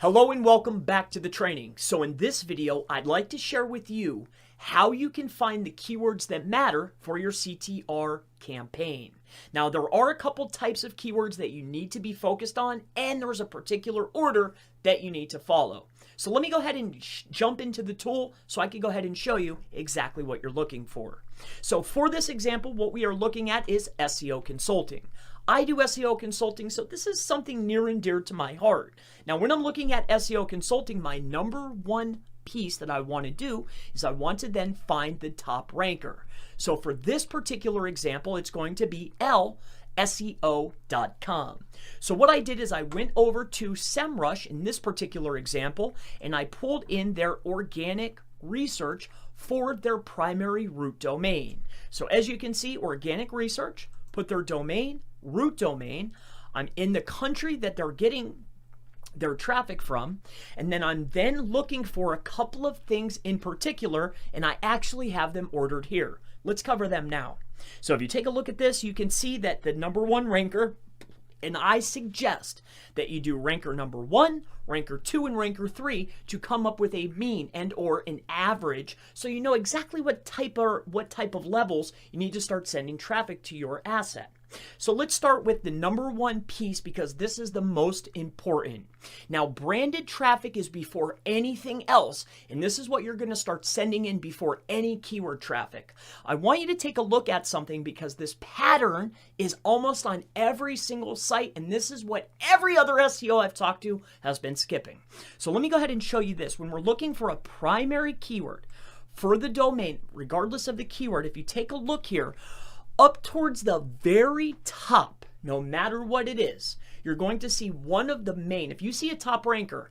Hello and welcome back to the training. So in this video, I'd like to share with you how you can find the keywords that matter for your CTR campaign. Now, there are a couple types of keywords that you need to be focused on, and there's a particular order that you need to follow. So let me go ahead and jump into the tool so I can go ahead and show you exactly what you're looking for. So for this example, what we are looking at is SEO consulting. I do SEO consulting, so this is something near and dear to my heart. Now, when I'm looking at SEO consulting, my number one piece that I want to do is I want to then find the top ranker. So for this particular example, it's going to be SEO.com. So what I did is I went over to SEMrush in this particular example, and I pulled in their organic research for their primary root domain. So as you can see, organic research, put their domain, root domain. I'm in the country that they're getting their traffic from, and then I'm looking for a couple of things in particular, and I actually have them ordered here. Let's cover them now. So if you take a look at this, you can see that the number one ranker, and I suggest that you do ranker number 1, ranker 2, and ranker 3 to come up with a mean and or an average, so you know exactly what type of levels you need to start sending traffic to your asset. So let's start with the number one piece because this is the most important. Now, branded traffic is before anything else, and this is what you're going to start sending in before any keyword traffic. I want you to take a look at something because this pattern is almost on every single site, and this is what every other SEO I've talked to has been skipping. So let me go ahead and show you this. When we're looking for a primary keyword for the domain, regardless of the keyword, if you take a look here, up towards the very top, no matter what it is, you're going to see one of the main, if you see a top ranker,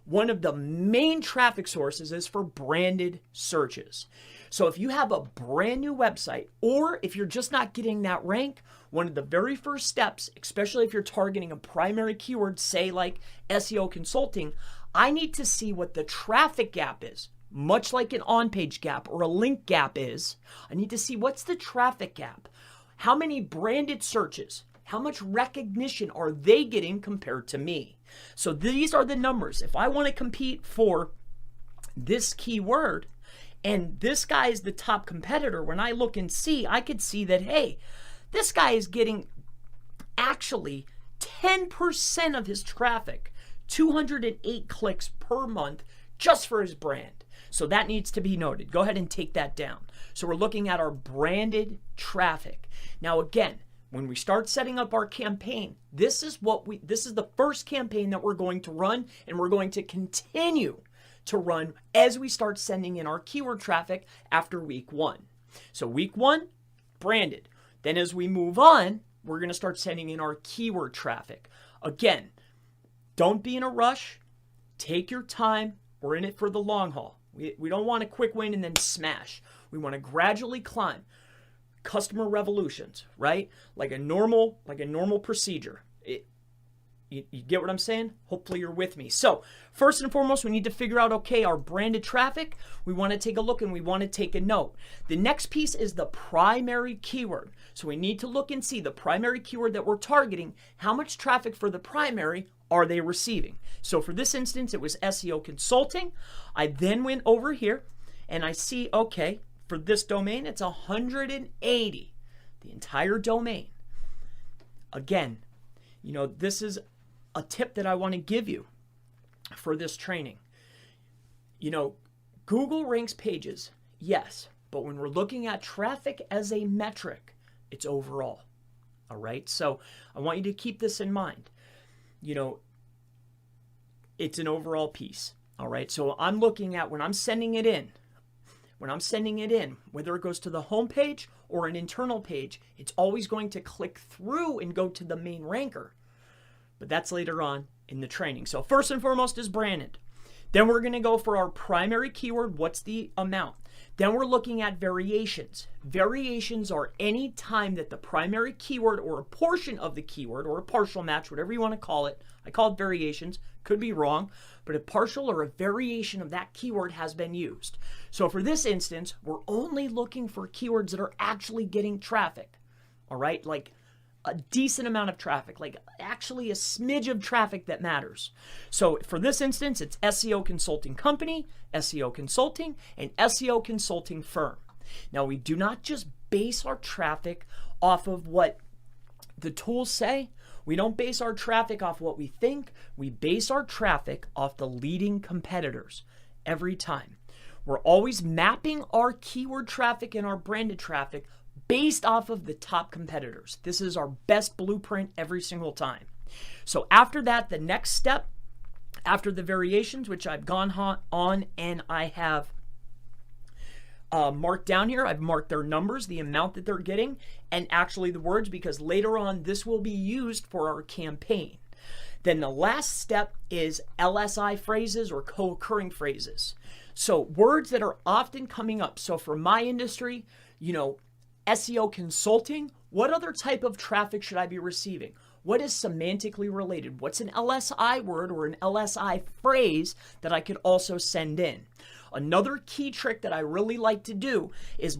one of the main traffic sources is for branded searches. So if you have a brand new website, or if you're just not getting that rank, one of the very first steps, especially if you're targeting a primary keyword, say like SEO consulting, I need to see what the traffic gap is. Much like an on-page gap or a link gap is, I need to see what's the traffic gap. How many branded searches, how much recognition are they getting compared to me? So these are the numbers. If I want to compete for this keyword and this guy is the top competitor, when I look and see, I could see that, hey, this guy is getting actually 10% of his traffic, 208 clicks per month just for his brand. So that needs to be noted. Go ahead and take that down. So we're looking at our branded traffic. Now again, when we start setting up our campaign, this is the first campaign that we're going to run, and we're going to continue to run as we start sending in our keyword traffic after week 1. So week 1, branded. Then as we move on, we're going to start sending in our keyword traffic. Again, don't be in a rush. Take your time. We're in it for the long haul. We don't want a quick win and then smash. We want to gradually climb. Customer revolutions, right? Like a normal procedure. You get what I'm saying? Hopefully you're with me. So first and foremost, we need to figure out, okay, our branded traffic. We want to take a look and we want to take a note. The next piece is the primary keyword. So we need to look and see the primary keyword that we're targeting. How much traffic for the primary are they receiving? So for this instance, it was SEO consulting. I then went over here and I see, okay, for this domain, it's 180, the entire domain. Again, you know, this is a tip that I want to give you for this training. You know, Google ranks pages, yes, but when we're looking at traffic as a metric, it's overall. All right, so I want you to keep this in mind. You know, it's an overall piece. All right. So I'm looking at when I'm sending it in, whether it goes to the home page or an internal page, it's always going to click through and go to the main ranker. But that's later on in the training. So first and foremost is branded. Then we're going to go for our primary keyword. What's the amount? Then we're looking at variations. Variations are any time that the primary keyword or a portion of the keyword or a partial match, whatever you want to call it, I call it variations, could be wrong, but a partial or a variation of that keyword has been used. So for this instance, we're only looking for keywords that are actually getting traffic, all right? Like a decent amount of traffic, like actually a smidge of traffic that matters. So for this instance, it's SEO consulting company, SEO consulting, and SEO consulting firm. Now, we do not just base our traffic off of what the tools say. We don't base our traffic off what we think. We base our traffic off the leading competitors every time. We're always mapping our keyword traffic and our branded traffic based off of the top competitors. This is our best blueprint every single time. So after that, the next step, after the variations, which I've gone on and I have marked down here, I've marked their numbers, the amount that they're getting, and actually the words, because later on this will be used for our campaign. Then the last step is LSI phrases or co-occurring phrases. So words that are often coming up. So for my industry, SEO consulting, what other type of traffic should I be receiving? What is semantically related? What's an LSI word or an LSI phrase that I could also send in? Another key trick that I really like to do is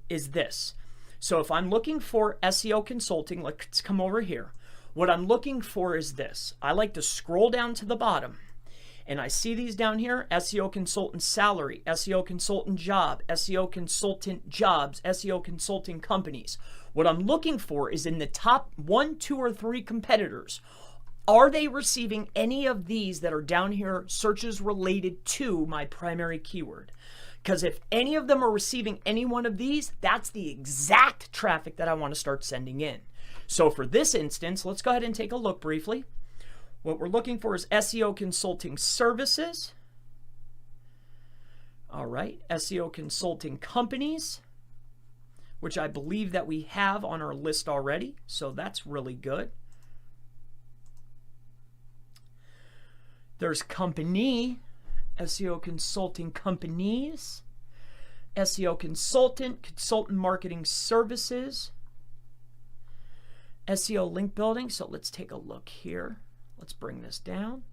this. So if I'm looking for SEO consulting, let's come over here. What I'm looking for is this. I like to scroll down to the bottom and I see these down here: SEO consultant salary, SEO consultant job, SEO consultant jobs, SEO consulting companies. What I'm looking for is in the top 1, 2, or 3 competitors. Are they receiving any of these that are down here, searches related to my primary keyword? Because if any of them are receiving any one of these, that's the exact traffic that I want to start sending in. So for this instance, let's go ahead and take a look briefly. What we're looking for is SEO consulting services. All right, SEO consulting companies, which I believe that we have on our list already. So that's really good. There's company, SEO consulting companies, SEO consultant, consultant marketing services, SEO link building. So let's take a look here. Let's bring this down.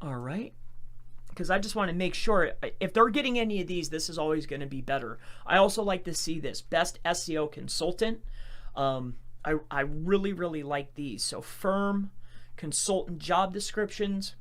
All right. Because I just want to make sure if they're getting any of these, this is always going to be better. I also like to see this best SEO consultant. I really, really like these. So firm, consultant job descriptions,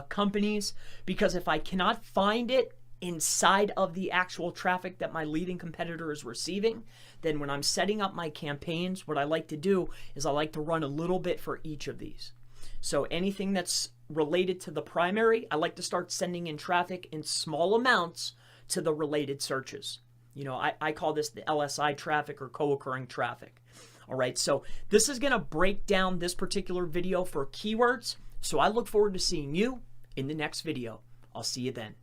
companies, because if I cannot find it inside of the actual traffic that my leading competitor is receiving, then when I'm setting up my campaigns, what I like to do is I like to run a little bit for each of these. So anything that's related to the primary, I like to start sending in traffic in small amounts to the related searches. I call this the LSI traffic or co-occurring traffic. All right, so this is going to break down this particular video for keywords. So I look forward to seeing you in the next video. I'll see you then.